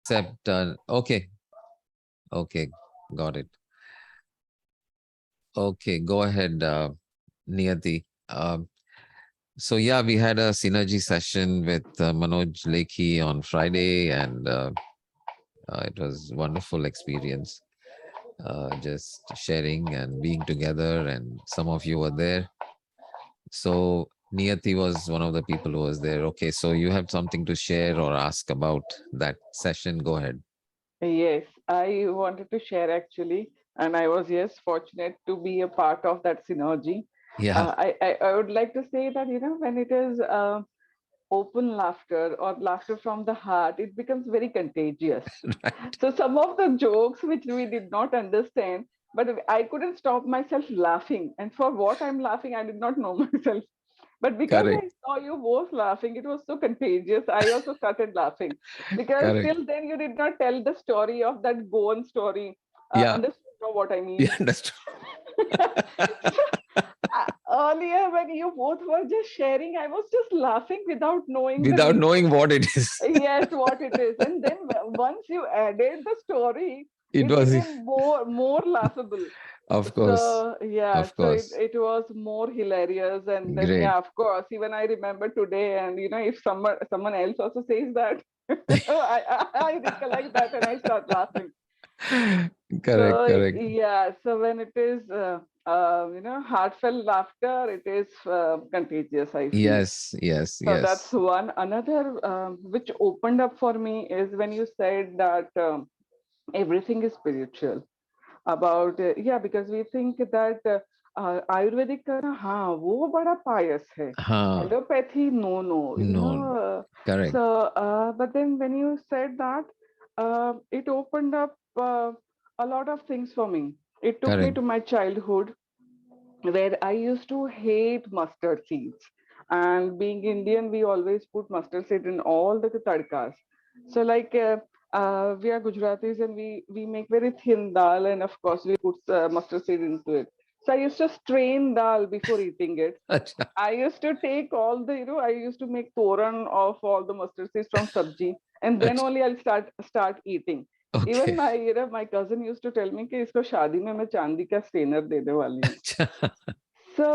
Except, okay, got it. Okay, go ahead, Niyati. So yeah, we had a synergy session with Manoj Lekhi on Friday, and it was wonderful experience. Just sharing and being together, and some of you were there. So Niyati was one of the people who was there. Okay, so you have something to share or ask about that session? Go ahead. Yes, I wanted to share actually, and I was, yes, fortunate to be a part of that synergy. Yeah, I would like to say that, when it is open laughter or laughter from the heart, it becomes very contagious. right. So some of the jokes which we did not understand, but I couldn't stop myself laughing. And for what I'm laughing, I did not know myself. But because I Correct. saw you both laughing, it was so contagious. I also started laughing because Correct. till then you did not tell the story of that Goan story. Yeah, Understood now what I yeah, mean? understood. So, earlier, when you both were just sharing, I was just laughing without knowing the Without reason. knowing what it is. Yes, what it is. And then once you added the story, It it was, became more laughable. of course, So yeah, of so it, course. it was more hilarious. And then Great. yeah, of course, even I remember today. And if someone else also says that, I recollect that and I start laughing. Correct, So correct. yeah, so when it is heartfelt laughter, it is contagious, I feel. Yes, yes, So that's yes. one. Another which opened up for me is when you said that everything is spiritual. About yeah, because we think that Ayurvedic karna, हाँ वो बड़ा pious है. Huh. Allopathy, no. No, correct, So but then when you said that, it opened up a lot of things for me. It took me correct, to my childhood where I used to hate mustard seeds. And being Indian, we always put mustard seed in all the tadkas. So like we are Gujaratis and we make very thin dal, and of course we put mustard seed into it. So I used to strain dal before eating it. Acha. I used to take all the, I used to make toran of all the mustard seeds from sabji, and then Acha. only I'll start eating. Even Okay. my cousin used to tell me कि इसको शादी में मैं चांदी का Steiner देने वाली हूँ. Acha. So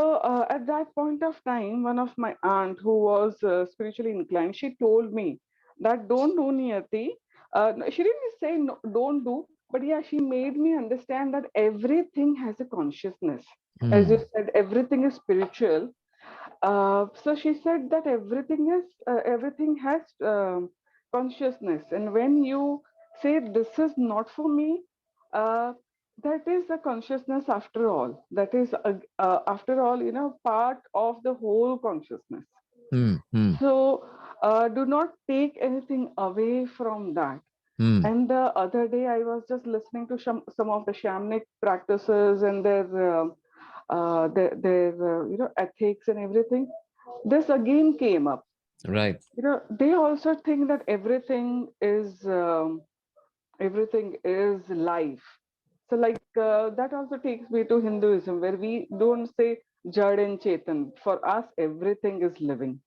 at that point of time, one of my aunt who was spiritually inclined, she told me that don't do niyati. No, she didn't say no, don't do, but yeah, she made me understand that everything has a consciousness. As you Hmm. said, everything is spiritual. So she said that everything has consciousness, and when you say this is not for me, uh, that is a consciousness after all. That is after all, part of the whole consciousness. Hmm. Hmm. So do not take anything away from that. Hmm. And the other day, I was just listening to some of the shamanic practices and their ethics and everything. This again came up. Right. They also think that everything is life. So like that also takes me to Hinduism, where we don't say Jad and Chetan. For us, everything is living.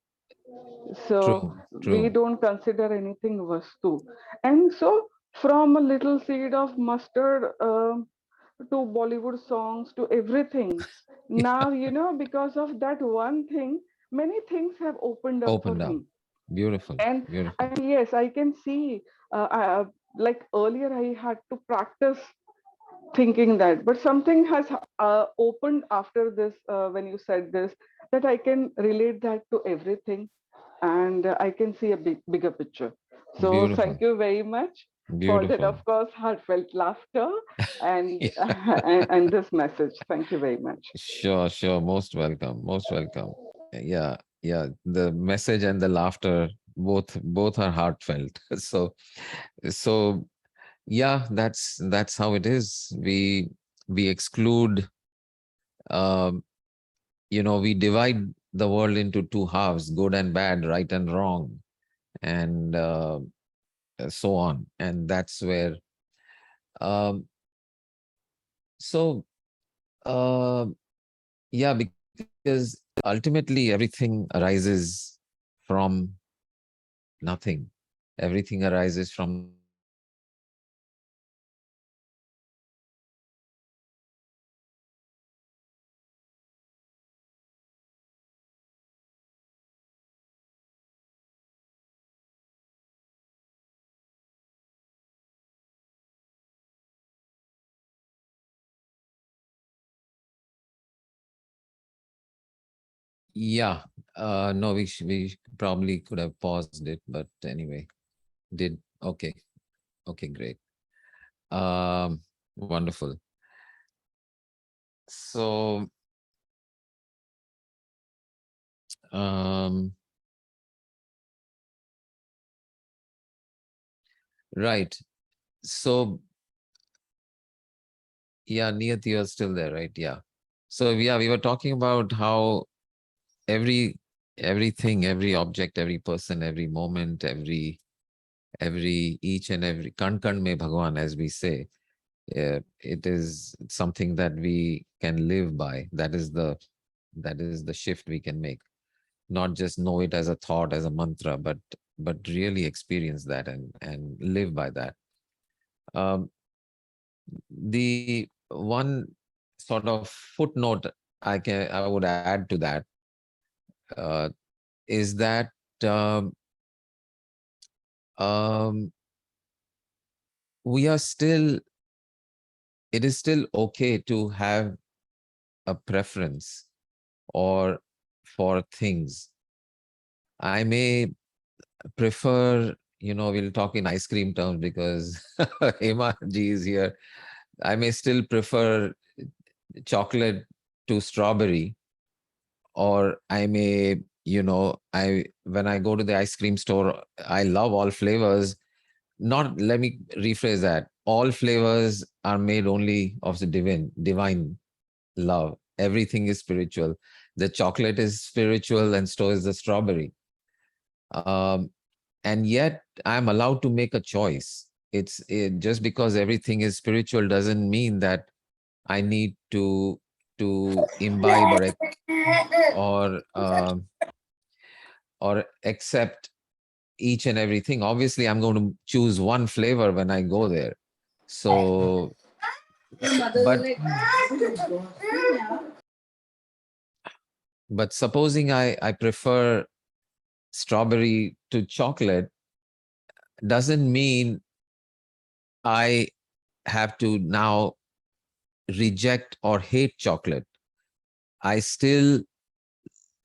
So True. we True. don't consider anything vastu. And so from a little seed of mustard to Bollywood songs to everything, Yeah. now, because of that one thing, many things have opened up for Opened up. me. Beautiful. Beautiful. And yes, I can see, like earlier I had to practice thinking that, but something has opened after this, when you said this, that I can relate that to everything, and I can see a bigger picture. So Beautiful. thank you very much for that, Beautiful. of course, heartfelt laughter and Yeah. and this message. Thank you very much. Sure, sure. Most welcome. Most welcome. Yeah, yeah. The message and the laughter both are heartfelt. So yeah, that's how it is. We exclude, um, we divide the world into two halves, good and bad, right and wrong, and so on. And that's where, um, so uh, yeah, because ultimately everything arises from nothing. Everything arises from the mind. Yeah. No, we probably could have paused it, but anyway, did okay. Okay, great. Um, Wonderful. So, um, right. So, yeah, Niyati, you're still there, right? Yeah. So, yeah, we were talking about how every everything, every object, every person, every moment, every each and every kan mein Bhagwan, as we say, it is something that we can live by. That is the shift we can make. Not just know it as a thought, as a mantra, but really experience that and live by that. Um, the one sort of footnote I would add to that uh, is that um, um, we are still it is still okay to have a preference or for things. I may prefer, we'll talk in ice cream terms because Hema ji is here. I may still prefer chocolate to strawberry, or I may, I when I go to the ice cream store, I love all flavors. Not, let me rephrase that. All flavors are made only of the divine love. Everything is spiritual. The chocolate is spiritual, and so is the strawberry. Um, and yet, I'm allowed to make a choice. Just because everything is spiritual doesn't mean that I need to imbibe or um, or accept each and everything. Obviously, I'm going to choose one flavor when I go there. So, but supposing I prefer strawberry to chocolate, doesn't mean I have to now reject or hate chocolate. I still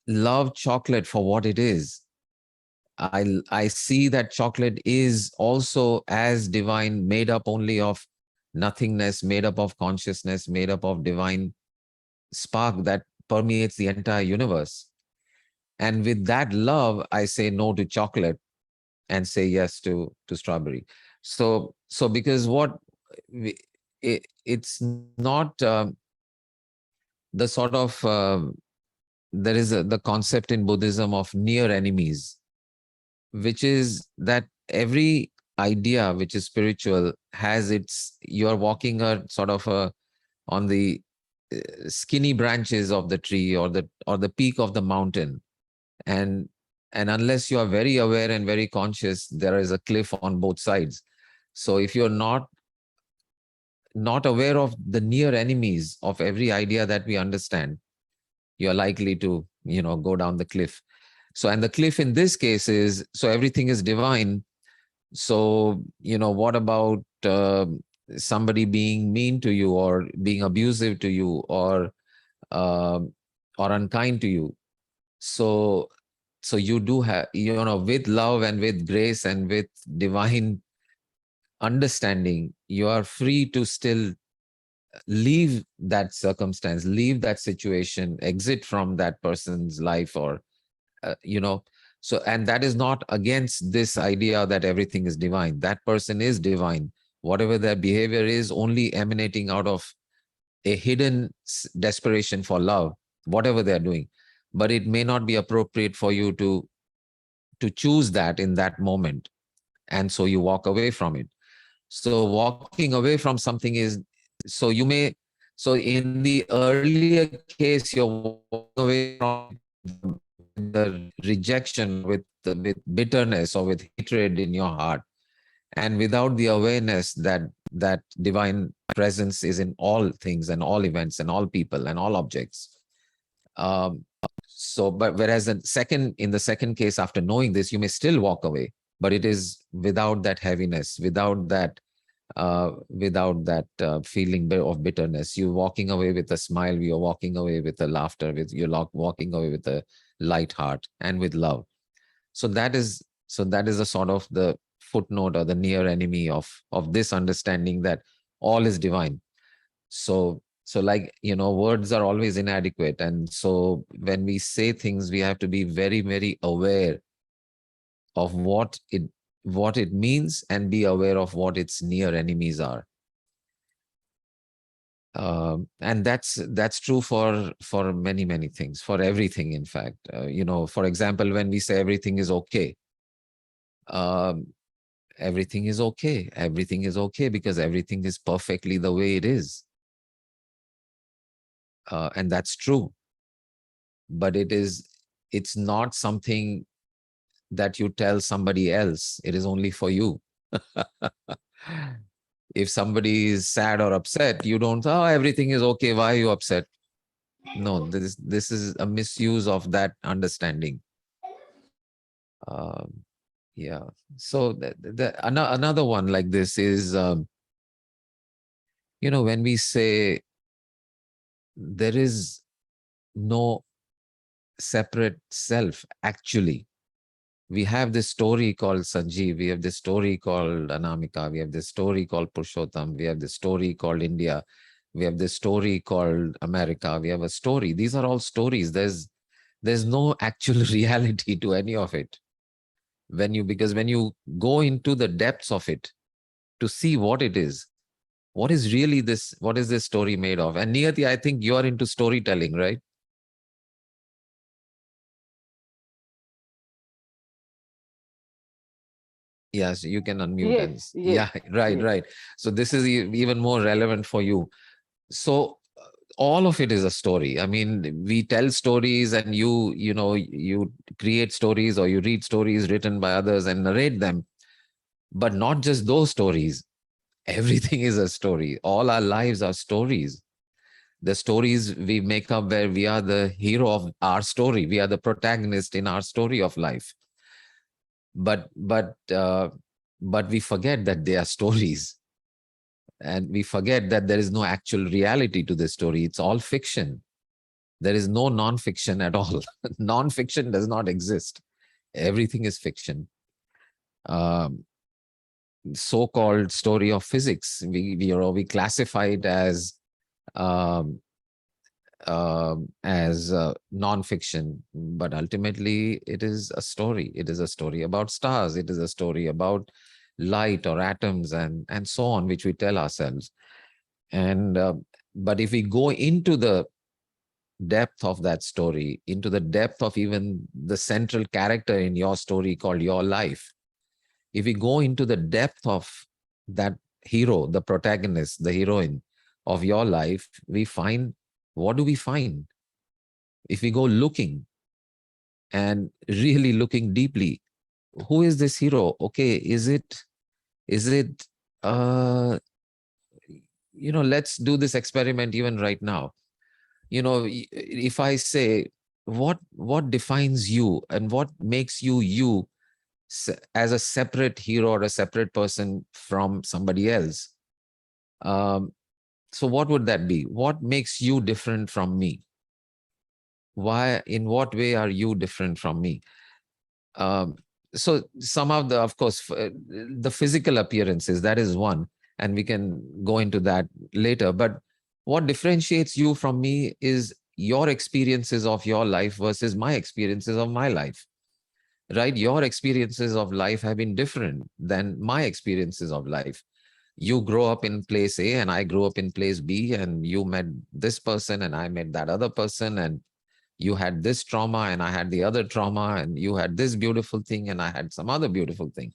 love chocolate for what it is. I see that chocolate is also as divine, made up only of nothingness, made up of consciousness, made up of divine spark that permeates the entire universe. And with that love, I say no to chocolate and say yes to strawberry. So because it's not the sort of there is the concept in Buddhism of near enemies, which is that every idea which is spiritual has its you're walking a sort of a on the skinny branches of the tree or the peak of the mountain, and unless you are very aware and very conscious, there is a cliff on both sides. So if you're not aware of the near enemies of every idea that we understand, you're likely to go down the cliff. So, and the cliff in this case is, so everything is divine. So what about somebody being mean to you or being abusive to you um or unkind to you? So you do have, with love and with grace and with divine understanding, you are free to still leave that circumstance, leave that situation, exit from that person's life, or so, and that is not against this idea that everything is divine. That person is divine. Whatever their behavior is, only emanating out of a hidden desperation for love, whatever they're doing. But it may not be appropriate for you to choose that in that moment, and so you walk away from it. So walking away from something is, so you may, so in the earlier case, you're walking away from it with the rejection, or with bitterness, or with hatred in your heart, and without the awareness that divine presence is in all things and all events and all people and all objects. But whereas in the second case, after knowing this, you may still walk away, but it is without that heaviness, without that without that feeling of bitterness. You're walking away with a smile. You're walking away with a laughter. Walking away with a light heart and with love. So that is a sort of the footnote or the near enemy of this understanding that all is divine. So like, words are always inadequate, and so when we say things, we have to be very, very aware of what it means, and be aware of what its near enemies are. And that's true for many, many things, for everything, in fact. For example, when we say everything is okay, um, everything is okay because everything is perfectly the way it is. And that's true, but it's not something that you tell somebody else. It is only for you. If somebody is sad or upset, you don't, oh, everything is okay, why are you upset? No, this is a misuse of that understanding. um, yeah. So another one like this is, when we say there is no separate self, actually. We have this story called Sanjiv, we have this story called Anamika, we have this story called Purushottam, we have this story called India, we have this story called America, we have a story. These are all stories. There's no actual reality to any of it. Because when you go into the depths of it to see what it is, what is this story made of? And Niyati, I think you are into storytelling, right? Yes, you can unmute Yes, and yes, yeah, right, yes. right. So this is even more relevant for you. So all of it is a story. I mean, we tell stories, and you create stories, or you read stories written by others and narrate them. But not just those stories. Everything is a story. All our lives are stories. The stories we make up, where we are the hero of our story. We are the protagonist in our story of life. But we forget that they are stories, and we forget that there is no actual reality to the story. It's all fiction. There is no non-fiction at all. Non-fiction does not exist. Everything is fiction. Um, So-called story of physics, we classify it um, non-fiction, but ultimately it is a story. It is a story about stars. It is a story about light or atoms, and so on, which we tell ourselves. And but if we go into the depth of that story, into the depth of even the central character in your story called your life, if we go into the depth of that hero, the protagonist, the heroine of your life, we find, what do we find? If we go looking, and really looking deeply, who is this hero? Okay, is it uh let's do this experiment even right now. If I say, what defines you, and what makes you you, as a separate hero or a separate person from somebody else, um so what would that be? What makes you different from me? Why, in what way are you different from me? um, so some of the, of course, the physical appearances, that is one, and we can go into that later. But what differentiates you from me is your experiences of your life versus my experiences of my life, right? Your experiences of life have been different than my experiences of life. You grow up in place A, and I grew up in place B, and you met this person and I met that other person, and you had this trauma and I had the other trauma, and you had this beautiful thing and I had some other beautiful thing.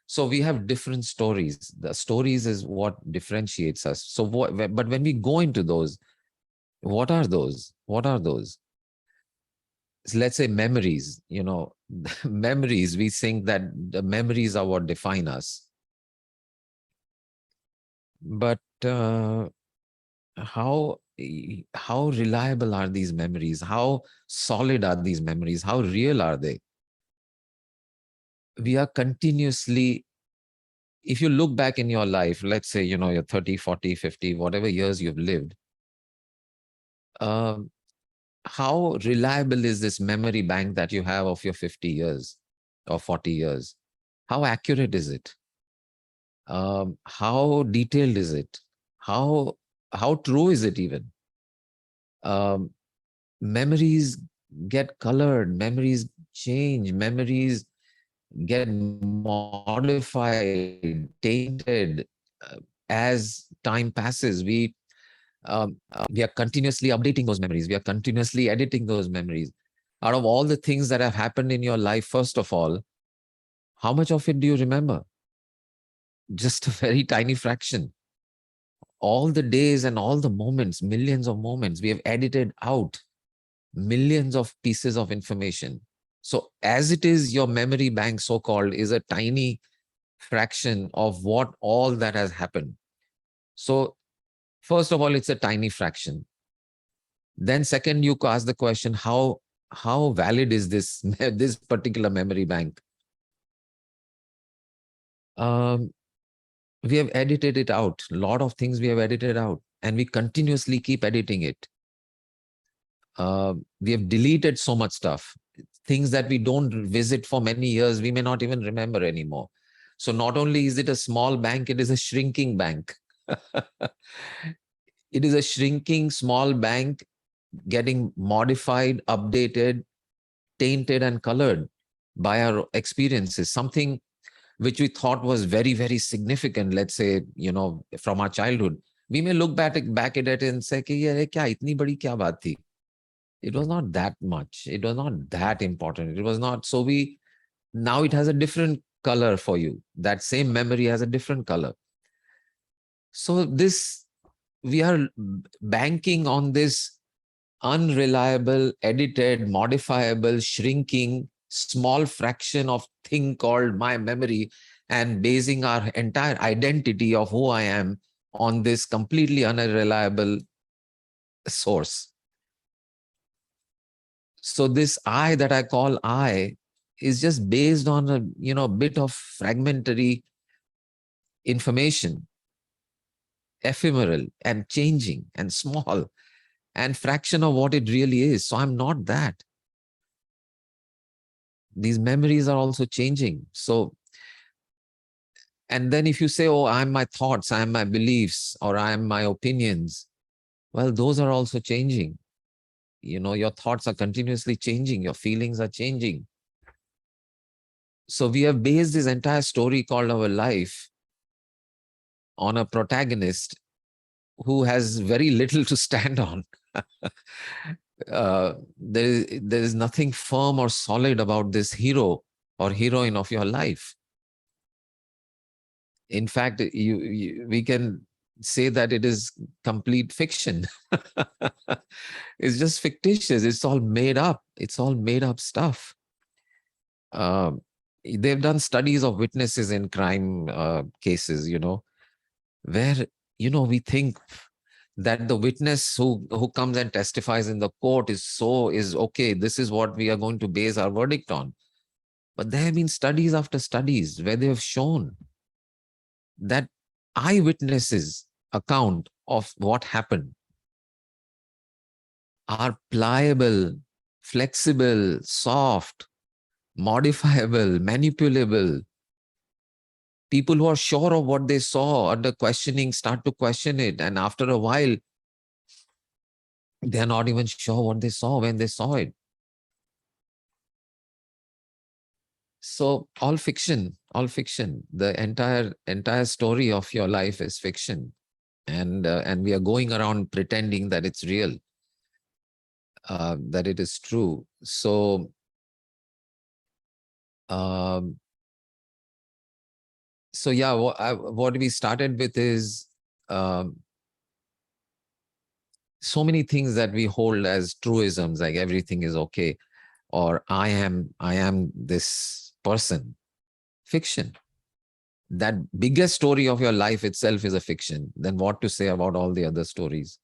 So we have different stories. The stories is what differentiates us. So but when we go into those, what are those? What are those? Let's say memories. Memories, we think that the memories are what define us. But how how reliable are these memories? How solid are these memories? How real are they? We are continuously if you look back in your life, let's say, you're 30, 40, 50, whatever years you've lived, um, how reliable is this memory bank that you have of your 50 years or 40 years? How accurate is it? How detailed is it? How how true is it even? Um, Memories get colored, memories change, memories get modified, tainted as time passes. We are continuously updating those memories. We are continuously editing those memories. Out of all the things that have happened in your life, first of all, how much of it do you remember? Just a very tiny fraction. All the days and all the moments, millions of moments, we have edited out millions of pieces of information. So, as it is, your memory bank, so called, is a tiny fraction of what all that has happened. So, first of all, it's a tiny fraction. Then, second, you ask the question, how valid is this this particular memory bank? Um, we have edited it out. A lot of things we have edited out, and we continuously keep editing it. We have deleted so much stuff, things that we don't visit for many years, we may not even remember anymore. So not only is it a small bank, it is a shrinking bank. It is a shrinking small bank, getting modified, updated, tainted, and colored by our experiences. Something which we thought was very, very significant, let's say, from our childhood, we may look back at it and say, कि ये क्या इतनी बड़ी क्या बात थी? It was not that much. It was not that important. It was not. So now it has a different color for you. That same memory has a different color. So we are banking on this unreliable, edited, modifiable, shrinking, small fraction of thing called my memory, and basing our entire identity of who I am on this completely unreliable source. So this I that I call I is just based on a bit of fragmentary information, ephemeral and changing and small, and fraction of what it really is. So I'm not that. These memories are also changing. So, and then if you say, oh, I'm my thoughts, I'm my beliefs, or I'm my opinions, well, those are also changing. Your thoughts are continuously changing, your feelings are changing. So we have based this entire story called our life on a protagonist who has very little to stand on. There is nothing firm or solid about this hero or heroine of your life. In fact, we can say that it is complete fiction. It's just fictitious. It's all made up. It's all made up stuff. Um, they've done studies of witnesses in crime cases, where we think that the witness who comes and testifies in the court is okay, this is what we are going to base our verdict on. But there have been studies after studies where they have shown that eyewitnesses account of what happened are pliable, flexible, soft, modifiable, manipulable. People who are sure of what they saw under questioning start to question it, and after a while they're not even sure what they saw when they saw it. So all fiction, all fiction. The entire story of your life is fiction, and we are going around pretending that it's real, that it is true. So um, yeah, what we started with is um, so many things that we hold as truisms, like everything is okay, or I am this person. Fiction. That biggest story of your life itself is a fiction. Then what to say about all the other stories?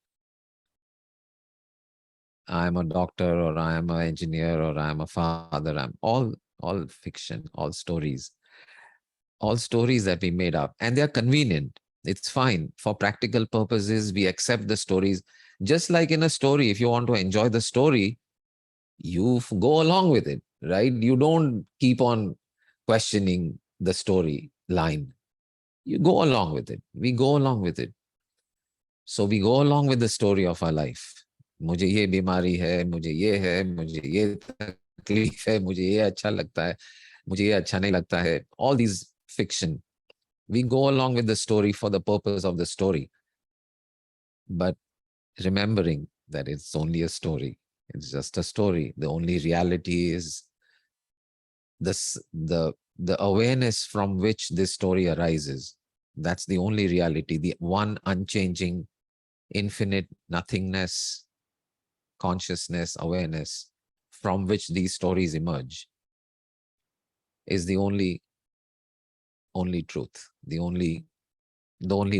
I am a doctor, or I am an engineer, or I am a father. I'm all fiction, all stories. all stories that we made up, and they are convenient. It's fine. For practical purposes, we accept the stories. Just like in a story, if you want to enjoy the story, you go along with it, right? You don't keep on questioning the story line. You go along with it. We go along with it. So we go along with the story of our life. मुझे ये बीमारी है, मुझे ये है, मुझे ये तकलीफ है, मुझे ये अच्छा लगता है, मुझे ये अच्छा नहीं लगता है. All these fiction. We go along with the story for the purpose of the story, but remembering that it's only a story. It's just a story. The only reality is this, the awareness from which this story arises. That's the only reality, the one unchanging, infinite nothingness, consciousness, awareness from which these stories emerge is the only truth, the only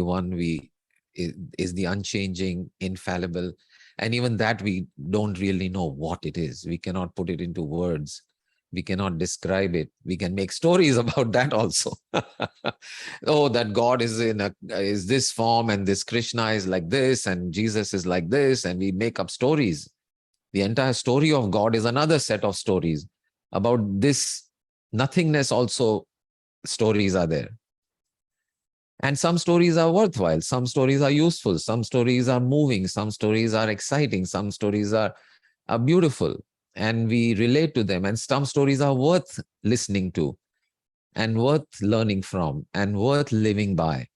one we is the unchanging, infallible, and even that we don't really know what it is. We cannot put it into words. We cannot describe it. We can make stories about that also. Oh, that God is this form, and this Krishna is like this, and Jesus is like this, and we make up stories. The entire story of God is another set of stories. About this nothingness also, stories are there. And some stories are worthwhile, some stories are useful, some stories are moving, some stories are exciting, some stories are beautiful, and we relate to them. And some stories are worth listening to, and worth learning from, and worth living by.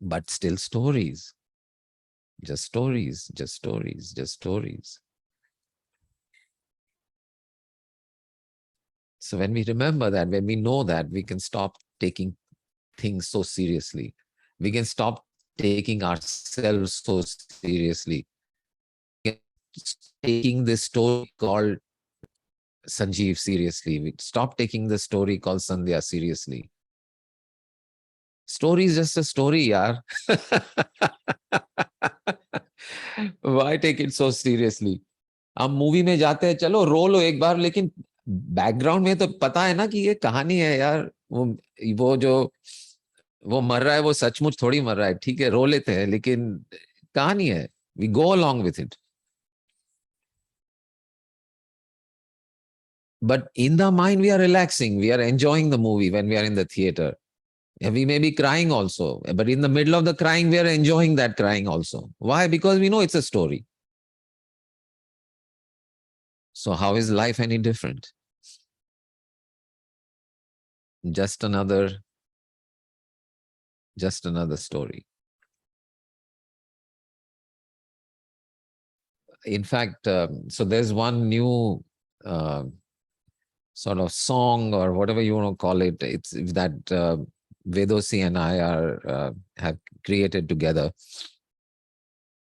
But still stories, just stories, just stories, just stories. So when we remember that, when we know that, we can stop taking things so seriously. We can stop taking ourselves so seriously. Taking this story called Sanjiv seriously. We stop taking the story called Sandhya seriously. Story is just a story, yaar. Why take it so seriously? हम movie में जाते हैं, चलो रो लो एक बार, लेकिन background में तो पता है ना कि ये कहानी है यार. वो जो वो मर रहा है, वो सचमुच थोड़ी मर रहा है. ठीक है, रो लेते हैं, लेकिन कहानी है. We go along with it. But in the mind, we are relaxing. We are enjoying the movie when we are in the theater. We may be crying also, but in the middle of the crying, we are enjoying that crying also. Why? Because we know it's a story. So how is life any different? Just another, just another story. In fact, so there's one new uh, sort of song, or whatever you want to call it. It's that Vedosi and I have created together,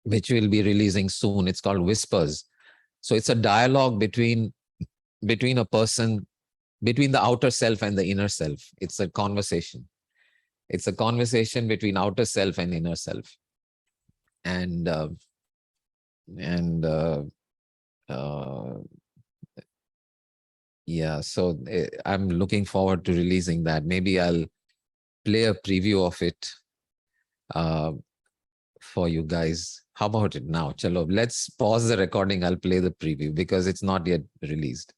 which we'll be releasing soon. It's called Whispers. So it's a dialogue between a person, between the outer self and the inner self. It's a conversation. It's a conversation between outer self and inner self. And and uh, yeah, so I'm looking forward to releasing that. Maybe I'll play a preview of it uh, for you guys. How about it now? Chalo, let's pause the recording. I'll play the preview because it's not yet released.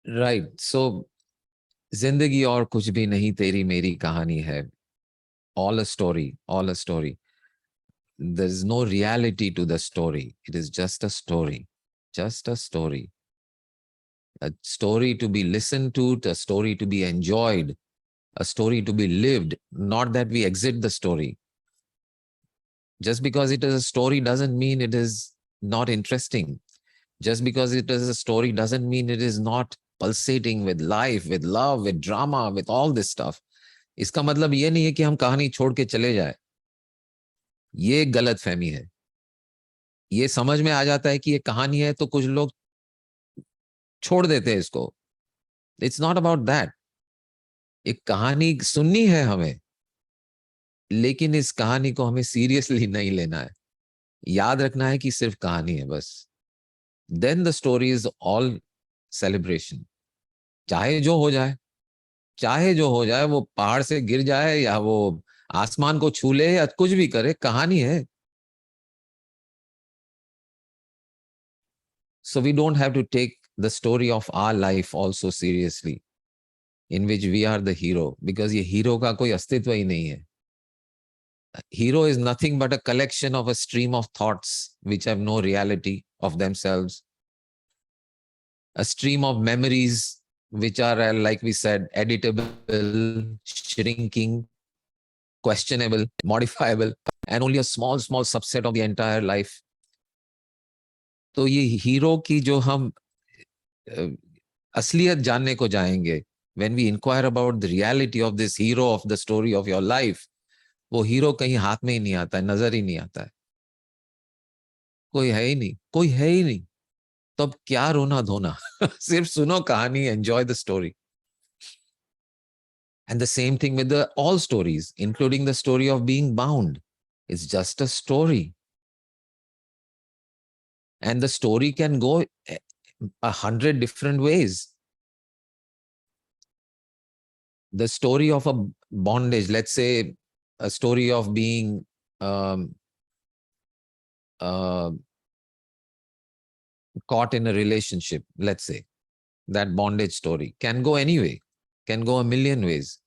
Right. So, Zindagi aur kuch bhi nahi, teri meri kahani hai. All a story, all a story. There's no reality to the story. It is just a story. Just a story. A story to be listened to, a story to be enjoyed, a story to be lived, not that we exit the story. Just because it is a story doesn't mean it is not interesting. Just because it is a story doesn't mean it is not pulsating with life, with love, with drama, with all this stuff. इसका मतलब ये नहीं है कि हम कहानी छोड़ के चले जाए. ये गलत फहमी है. ये समझ में आ जाता है कि ये कहानी है, तो कुछ लोग छोड़ देते हैं इसको. It's not about that. एक कहानी सुननी है हमें, लेकिन इस कहानी को हमें सीरियसली नहीं लेना है. याद रखना है कि सिर्फ कहानी है बस. Then the story is all celebration. चाहे जो हो जाए, चाहे जो हो जाए, वो पहाड़ से गिर जाए या वो आसमान को छू ले या कुछ भी करे, कहानी है. So we don't have to take the story of our life also seriously, in which we are the hero, because ये hero का कोई अस्तित्व ही नहीं है. Hero is nothing but a collection of a stream of thoughts which have no reality of themselves, a stream of memories which are, like we said, editable, shrinking, questionable, modifiable, and only a small subset of the entire life. तो ये hero की जो हम असलियत जानने को जाएंगे, when we inquire about the reality of this hero of the story of your life, वो हीरो कहीं हाथ में ही नहीं आता है, नजर ही नहीं आता है, कोई है ही नहीं, कोई है ही नहीं. तो अब क्या रोना धोना. सिर्फ सुनो कहानी, enjoy the story. And the same thing with the all stories, including the story of being bound. It's just a story. And the story can go 100 different ways. The story of a bondage, let's say a story of being um, uh, caught in a relationship, let's say, that bondage story can go anyway, can go a million ways.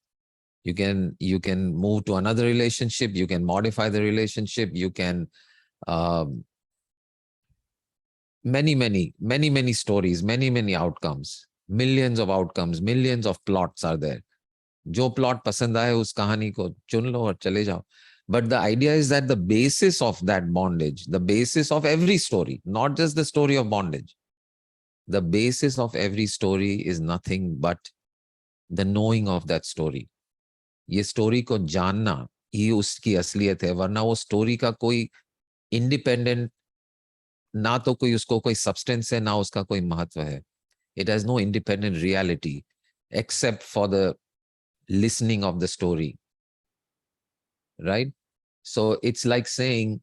You can move to another relationship, you can modify the relationship, you can um, many stories, many outcomes, millions of plots are there. जो plot पसंद आए उस कहानी को चुन लो और चले जाओ. But the idea is that the basis of that bondage, the basis of every story, not just the story of bondage, the basis of every story is nothing but the knowing of that story. ये story को जानना ही उसकी असलियत है, वरना वो story का कोई इंडिपेंडेंट, ना तो कोई उसको कोई सब्सटेंस है, ना उसका कोई महत्व है. It has no independent reality except for the listening of the story, right? So it's like saying,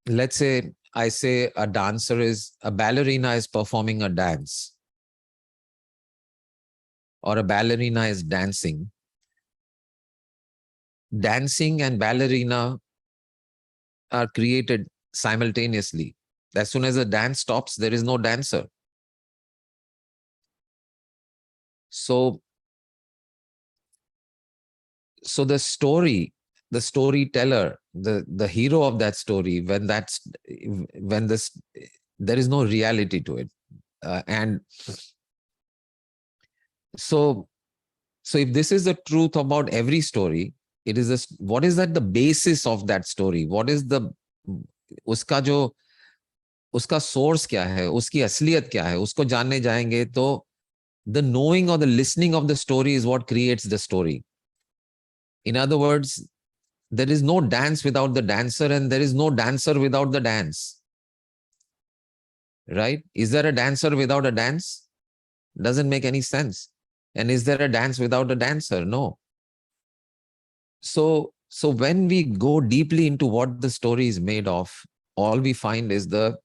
let's say I say a ballerina is performing a dance, or a ballerina is dancing. Dancing and ballerina are created simultaneously. As soon as the dance stops, there is no dancer. So, so the storyteller, the hero of that story, when this, there is no reality to it. And so, so if this is the truth about every story, it is what is that the basis of that story? What is the उसका जो उसका source क्या है, उसकी असलियत क्या है, उसको जानने जाएंगे तो the knowing or the listening of the story is what creates the story. In other words, there is no dance without the dancer, and there is no dancer without the dance. Right? Is there a dancer without a dance? Doesn't make any sense. And is there a dance without a dancer? No. So when we go deeply into what the story is made of, all we find is the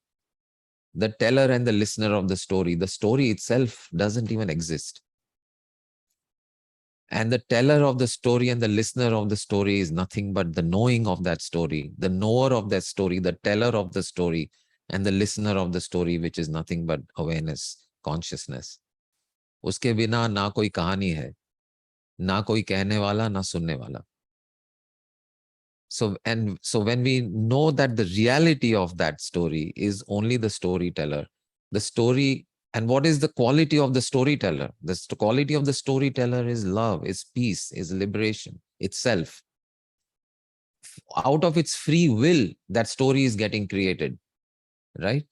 teller and the listener of the story. The story itself doesn't even exist. And the teller of the story and the listener of the story is nothing but the knowing of that story, the knower of that story, the teller of the story, and the listener of the story, which is nothing but awareness, consciousness. उसके बिना ना कोई कहानी है, ना कोई कहने वाला, ना सुनने वाला. So when we know that the reality of that story is only the storyteller, the story, and what is the quality of the storyteller? The quality of the storyteller is love, is peace, is liberation itself. Out of its free will, that story is getting created, right?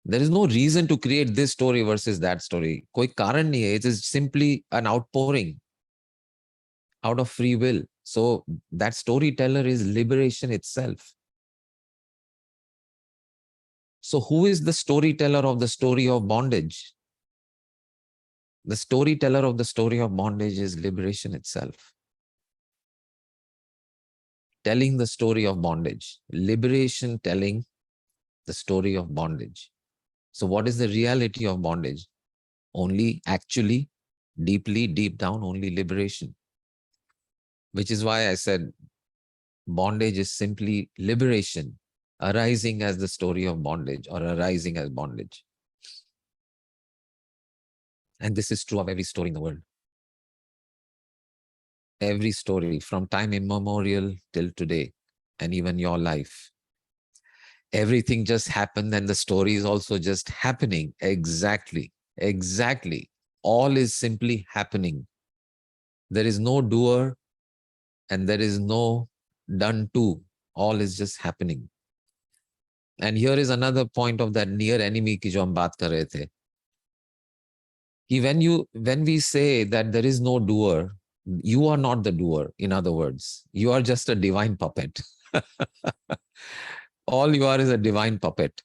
There is no reason to create this story versus that story. कोई कारण नहीं है. It is simply an outpouring out of free will. So that storyteller is liberation itself. So who is the storyteller of the story of bondage? The storyteller of the story of bondage is liberation itself. Telling the story of bondage, liberation telling the story of bondage. So what is the reality of bondage? Only actually, deeply, deep down, only liberation. Which is why I said bondage is simply liberation, arising as the story of bondage or arising as bondage. And this is true of every story in the world. Every story from time immemorial till today, and even your life. Everything just happened, and the story is also just happening. Exactly. Exactly. All is simply happening. There is no doer and there is no done to. All is just happening. And here is another point of that near enemy ki jo hum baat kar rahe the. When we say that there is no doer, you are not the doer. In other words, you are just a divine puppet. All you are is a divine puppet.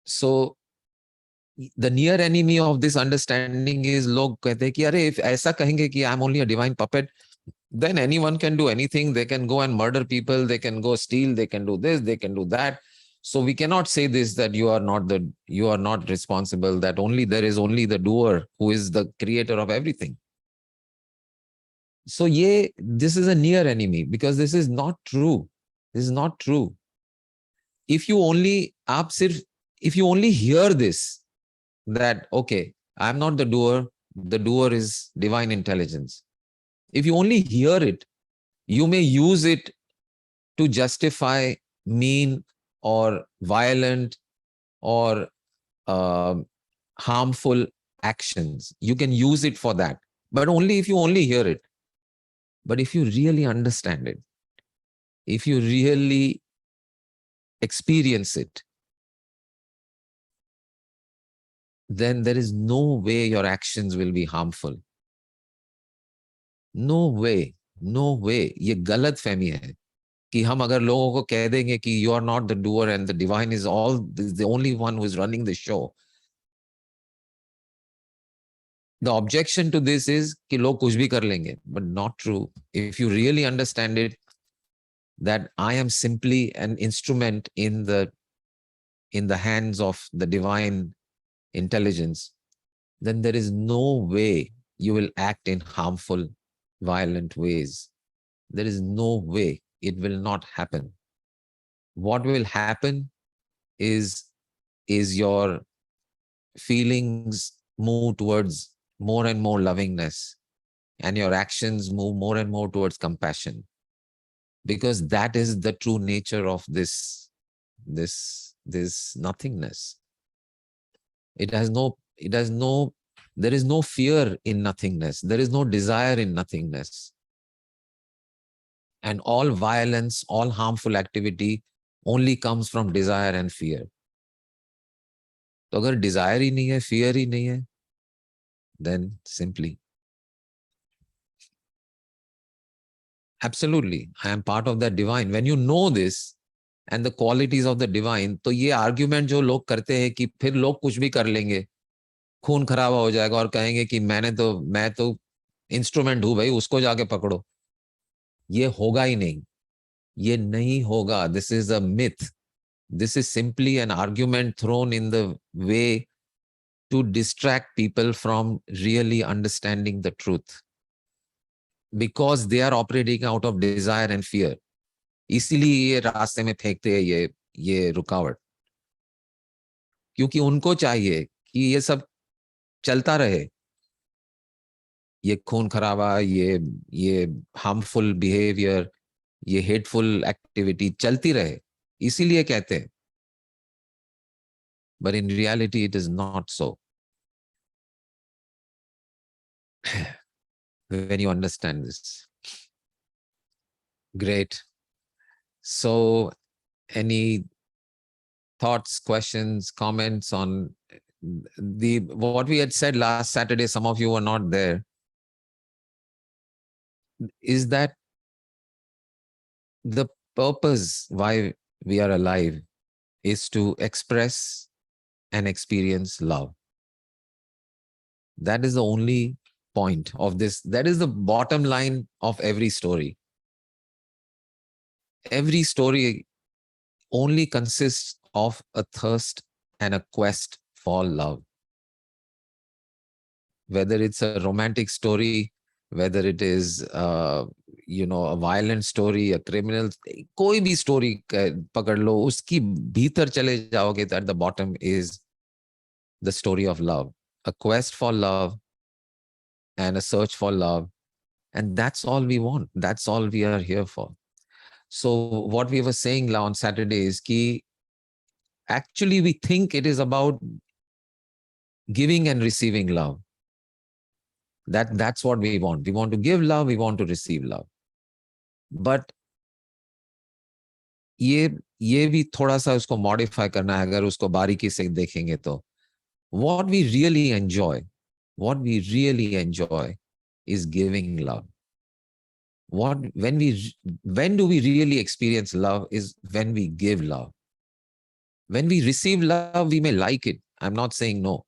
So the near enemy of this understanding is log kehte hain ki अरे if ऐसा कहेंगे कि I'm only a divine puppet, then anyone can do anything. They can go and murder people. They can go steal. They can do this. They can do that. So we cannot say this, that you are not responsible, that only there is only the doer who is the creator of everything. So this is a near enemy, because this is not true. This is not true. If you only if you only hear this, that okay, I'm not the doer is divine intelligence. If you only hear it, you may use it to justify mean or violent or uh, harmful actions. You can use it for that, but only if you only hear it. But if you really understand it, if you really experience it, then there is no way your actions will be harmful. No way, no way. ये गलत फहमी है कि हम अगर लोगों को कह देंगे कि you are not the doer and the divine is the only one who is running the show. The objection to this is कि लोग कुछ भी कर लेंगे, but not true. If you really understand it, that I am simply an instrument in the hands of the divine intelligence, then there is no way you will act in harmful, violent ways. There is no way. It will not happen. What will happen is your feelings move towards more and more lovingness, and your actions move more and more towards compassion, because that is the true nature of this nothingness. There is no fear in nothingness. There is no desire in nothingness. And all violence, all harmful activity only comes from desire and fear. तो अगर desire ही नहीं है, fear ही नहीं है, then simply, absolutely, I am part of that divine. When you know this and the qualities of the divine, तो ये argument जो लोग करते हैं कि फिर लोग कुछ भी कर लेंगे, खून खराबा हो जाएगा और कहेंगे कि मैं तो इंस्ट्रूमेंट हूं भाई, उसको जाके पकड़ो, ये होगा ही नहीं. ये नहीं होगा. This is a myth. This is simply an argument thrown in the way to distract people from really understanding the truth, because they are operating out of desire and fear. इसीलिए ये रास्ते में फेंकते हैं ये रुकावट, क्योंकि उनको चाहिए कि ये सब चलता रहे, ये खून खराबा, ये हार्मफुल बिहेवियर, ये हेटफुल एक्टिविटी चलती रहे, इसीलिए कहते हैं. But in reality, it is not so. When you understand this. Great. So, any thoughts, questions, comments on what we had said last Saturday? Some of you were not there. Is that the purpose why we are alive is to express and experience love. That is the only point of this. That is the bottom line of every story. Every story only consists of a thirst and a quest for love. Whether it's a romantic story, whether it is a violent story, a criminal, कोई भी story पकड़ लो, उसकी भीतर चले जाओगे तो at the bottom is the story of love, a quest for love and a search for love. And that's all we want. That's all we are here for. So what we were saying on Saturday is ki actually we think it is about giving and receiving love. That's what we want. We want to give love, we want to receive love. But ये भी थोड़ा सा उसको modify करना है अगर उसको बारीकी से देखेंगे तो. What we really enjoy is giving love. When do we really experience love is when we give love. When we receive love, we may like it. I'm not saying no.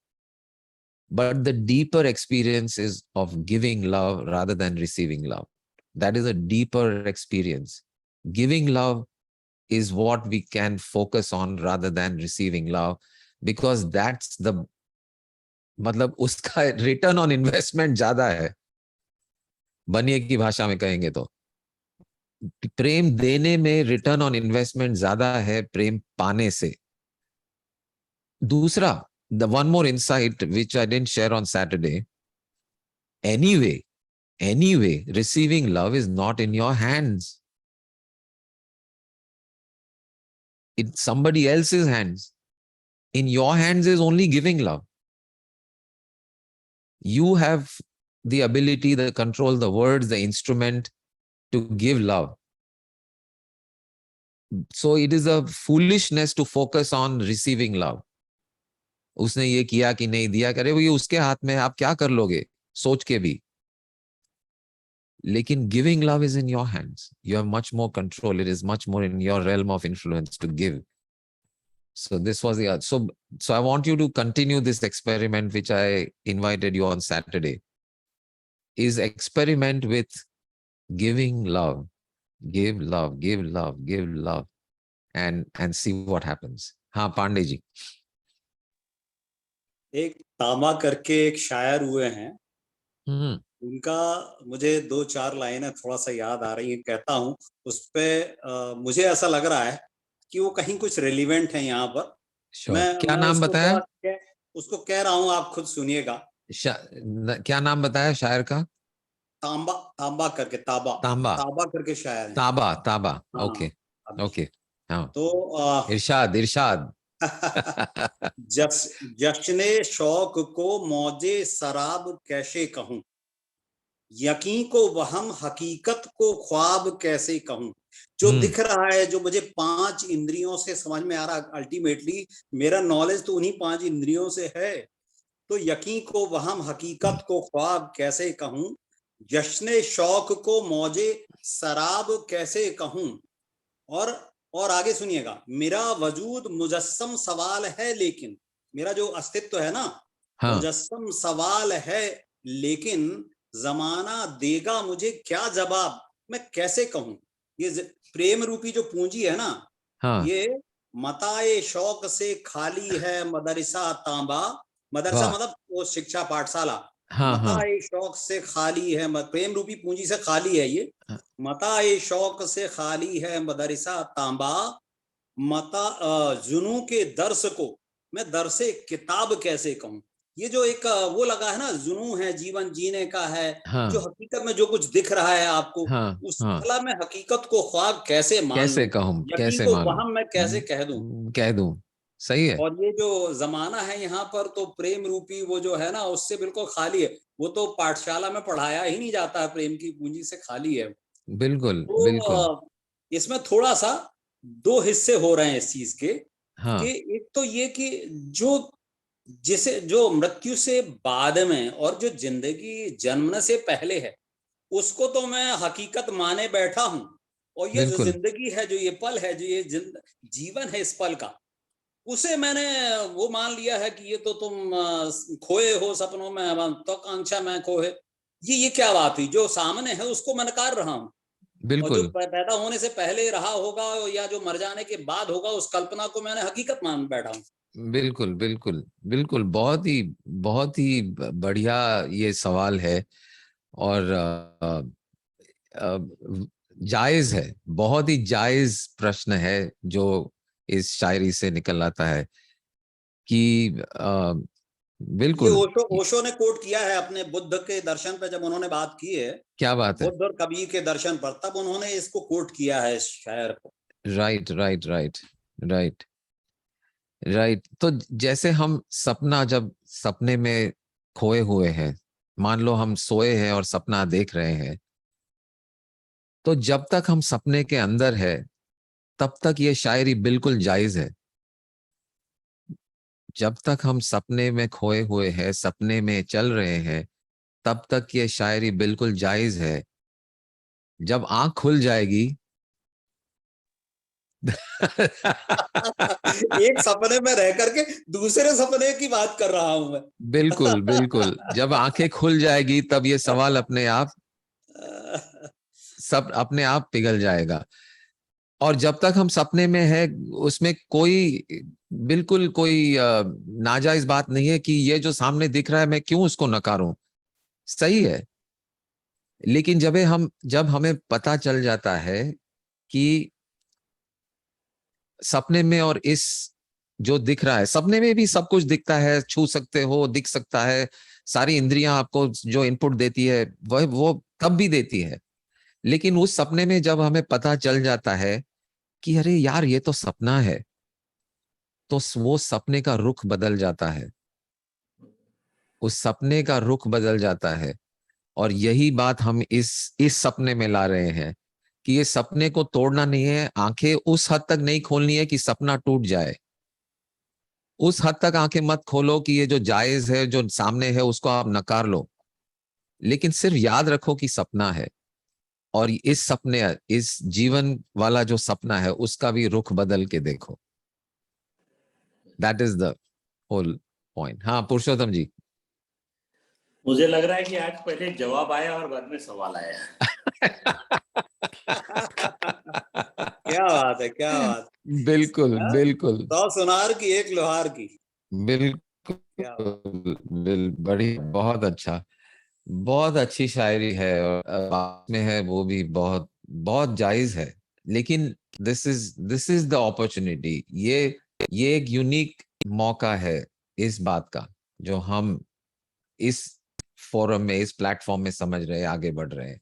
But the deeper experience is of giving love rather than receiving love. That is a deeper experience. Giving love is what we can focus on rather than receiving love, because that's the मतलब उसका return on investment ज्यादा है. बनिए की भाषा में कहेंगे तो प्रेम देने में रिटर्न ऑन इन्वेस्टमेंट ज्यादा है प्रेम पाने से. दूसरा, the one more insight which I didn't share on Saturday. Anyway, receiving love is not in your hands. It's somebody else's hands. In your hands is only giving love. You have the ability, the control, the words, the instrument to give love. So it is a foolishness to focus on receiving love. उसने ये किया कि नहीं दिया, करे वो ये उसके हाथ में, आप क्या कर लोगे सोच के भी. लेकिन giving love is in your hands. You have much more control. It is much more in your realm of influence to give. So this was the so I want you to continue this experiment which I invited you on Saturday. Is experiment with giving love. Give love, give love, give love, and see what happens. हाँ पांडे जी. एक तामा करके एक शायर हुए हैं, उनका मुझे 2-4 लाइनें थोड़ा सा याद आ रही है, कहता हूँ उस पे. मुझे ऐसा लग रहा है कि वो कहीं कुछ रेलिवेंट है यहाँ पर. क्या नाम बताया? उसको कह रहा हूँ, आप खुद सुनिएगा. क्या नाम बताया शायर का? तांबा करके, ताबा करके शायर है. ताबा. ओके. हाँ. तो इरशाद. जश्ने शौक को मौजे शराब कैसे कहूं, यकीन को वहम हकीकत को ख्वाब कैसे कहूं. जो दिख रहा है, जो मुझे 5 इंद्रियों से समझ में आ रहा, अल्टीमेटली मेरा नॉलेज तो उन्हीं 5 इंद्रियों से है. तो यकीन को वहम हकीकत को ख्वाब कैसे कहूं, जश्ने शौक को मौजे शराब कैसे कहूं. और आगे सुनिएगा, मेरा वजूद मुजस्सम सवाल है लेकिन, मेरा जो अस्तित्व है ना, मुजस्सम सवाल है लेकिन, जमाना देगा मुझे क्या जवाब, मैं कैसे कहूं. ये प्रेम रूपी जो पूंजी है ना, ये मताए शौक से खाली है मदरसा तांबा. मदरसा मतलब वो शिक्षा पाठशाला. मताए शौक से खाली है, प्रेम रूपी पूंजी से खाली है ये. मताए शौक से खाली है मदरसा तांबा, मता जुनू के दर्स को मैं दरसे किताब कैसे कहूं. ये जो एक वो लगा है ना, जुनू है, जीवन जीने का है. जो हकीकत में जो कुछ दिख रहा है आपको, उस कला में हकीकत को ख्वाब कैसे कहूं, यकीन को वहम मैं कैसे कह दूं. सही है. और ये जो जमाना है यहाँ पर, तो प्रेम रूपी वो जो है ना, उससे बिल्कुल खाली है. वो तो पाठशाला में पढ़ाया ही नहीं जाता है, प्रेम की पूंजी से खाली है. बिल्कुल. इसमें थोड़ा सा 2 हिस्से हो रहे हैं इस चीज के. कि एक तो ये कि जो मृत्यु से बाद में और जो जिंदगी जन्मने से पहले है, उसको तो मैं हकीकत माने बैठा हूं. और ये जो जिंदगी है, जो ये पल है, जो ये जीवन है, इस पल का, उसे मैंने वो मान लिया है कि ये तो तुम खोए हो सपनों में, तो आकांक्षा में खोए. ये क्या बात हुई, जो सामने है उसको मैं नकार रहा हूं. और जो बिल्कुल पैदा होने से पहले रहा होगा या जो मर जाने के बाद होगा, उस कल्पना को मैंने हकीकत मान बैठा हूँ। बिल्कुल बिल्कुल बिल्कुल, बहुत ही बढ़िया ये सवाल है। और अ, जायज है, बहुत ही जायज प्रश्न है जो इस शायरी से निकल आता है कि ये बिल्कुल। ओशो ने कोट किया है अपने बुद्ध के दर्शन पे, जब उन्होंने बात की है क्या बात है। बुद्ध और कबीर के दर्शन पर, तब उन्होंने इसको कोट किया है, इस शायर को। Right right right right right. तो जैसे हम सपना, जब सपने में खोए हुए हैं, मान लो हम सोए हैं और सपना देख रहे हैं, तो जब तक हम सपने के अंदर है तब तक ये शायरी बिल्कुल जायज है। जब तक हम सपने में खोए हुए हैं, सपने में चल रहे हैं, तब तक ये शायरी बिल्कुल जायज है। जब आंख खुल जाएगी एक सपने में रह करके दूसरे सपने की बात कर रहा हूं मैं। बिल्कुल बिल्कुल, जब आंखें खुल जाएगी तब ये सवाल अपने आप, सब अपने आप पिघल जाएगा। और जब तक हम सपने में है, उसमें कोई, बिल्कुल कोई नाजायज बात नहीं है कि ये जो सामने दिख रहा है मैं क्यों उसको नकारूं। सही है। लेकिन जब हमें पता चल जाता है कि सपने में और इस जो दिख रहा है, सपने में भी सब कुछ दिखता है, छू सकते हो, दिख सकता है, सारी इंद्रियां आपको जो इनपुट देती है वो तब भी देती है। लेकिन उस सपने में जब हमें पता चल जाता है कि अरे यार ये तो सपना है, तो वो सपने का रुख बदल जाता है, उस सपने का रुख बदल जाता है। और यही बात हम इस सपने में ला रहे हैं कि ये सपने को तोड़ना नहीं है, आंखें उस हद तक नहीं खोलनी है कि सपना टूट जाए। उस हद तक आंखें मत खोलो कि ये जो जायज है, जो सामने है, उसको आप नकार लो। लेकिन सिर्फ याद रखो कि सपना है। और इस सपने, इस जीवन वाला जो सपना है, उसका भी रुख बदल के देखो। That is the whole point. हाँ पुरुषोत्तम जी। मुझे लग रहा है कि आज पहले जवाब आया और बाद में सवाल आया। क्या बात है, क्या बात। बिल्कुल हाँ? बिल्कुल 100 सुनार की 1 लोहार की। बिल्कुल। क्या बात। बड़ी, बहुत अच्छा, बहुत अच्छी शायरी है। और बात में है वो भी बहुत बहुत जायज है। लेकिन दिस इज द अपॉर्चुनिटी। ये एक यूनिक मौका है इस बात का, जो हम इस फोरम में, इस प्लेटफॉर्म में समझ रहे हैं, आगे बढ़ रहे हैं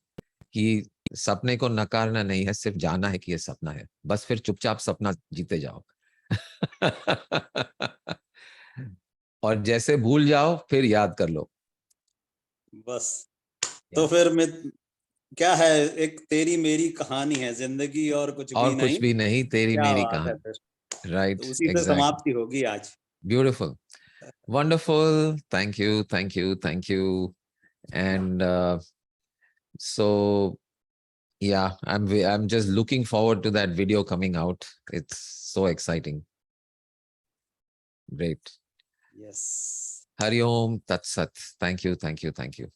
कि सपने को नकारना नहीं है, सिर्फ जाना है कि ये सपना है, बस फिर चुपचाप सपना जीते जाओ। और जैसे भूल जाओ फिर याद कर लो। बस तो फिर मैं, क्या है, एक तेरी मेरी कहानी है जिंदगी और कुछ और भी कुछ नहीं। भी नहीं, तेरी क्या मेरी बात है फिर। कहानी। राइट, तो उसी से एग्जैक्टली। समाप्ति होगी आज। Beautiful, wonderful, thank you thank you thank you. And so yeah, I'm just looking forward to that video coming out. It's so exciting. Great. Yes. Hari Om Tat Sat. Thank you, thank you, thank you.